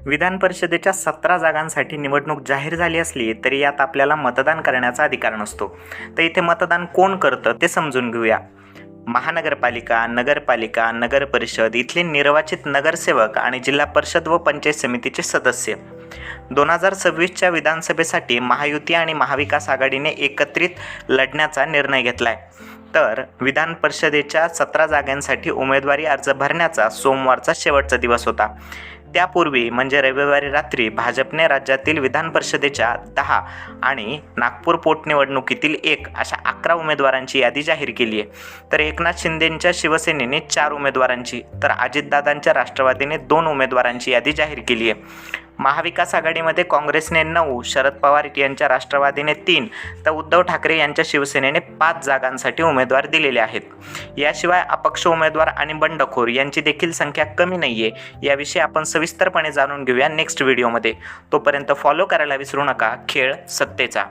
विधान परिषदेच्या 17 जागांसाठी निवडणूक जाहीर झाली असली तरी यात आपल्याला मतदान करण्याचा अधिकार नसतो. तर इथे मतदान कोण करतं ते समजून घेऊया. महानगरपालिका, नगरपालिका, नगर परिषद इथले निर्वाचित नगरसेवक आणि जिल्हा परिषद व पंचायत समितीचे सदस्य. 2026च्या विधानसभेसाठी महायुती आणि महाविकास आघाडीने एकत्रित लढण्याचा निर्णय घेतलाय. तर विधान परिषदेच्या 17 जागांसाठी उमेदवारी अर्ज भरण्याचा सोमवारचा शेवटचा दिवस होता. त्यापूर्वी म्हणजे रविवारी रात्री भाजपने राज्यातील विधान परिषदेच्या 10 आणि नागपूर पोटनिवडणुकीतील 1 अशा 11 उमेदवारांची यादी जाहीर केली आहे. तर एकनाथ शिंदेंच्या शिवसेनेने 4 उमेदवारांची तर अजितदादांच्या राष्ट्रवादीने 2 उमेदवारांची यादी जाहीर केली आहे. महाविकास आघाडीमध्ये काँग्रेसने 9, शरद पवार यांच्या राष्ट्रवादीने 3 तर उद्धव ठाकरे यांच्या शिवसेनेने 5 जागांसाठी उमेदवार दिलेले आहेत. याशिवाय अपक्ष उमेदवार आणि बंडखोर यांची देखील संख्या कमी नाहीये. याविषयी आपण सविस्तरपणे जाणून घेऊया नेक्स्ट व्हिडिओमध्ये. तोपर्यंत फॉलो करायला विसरू नका खेळ सत्तेचा.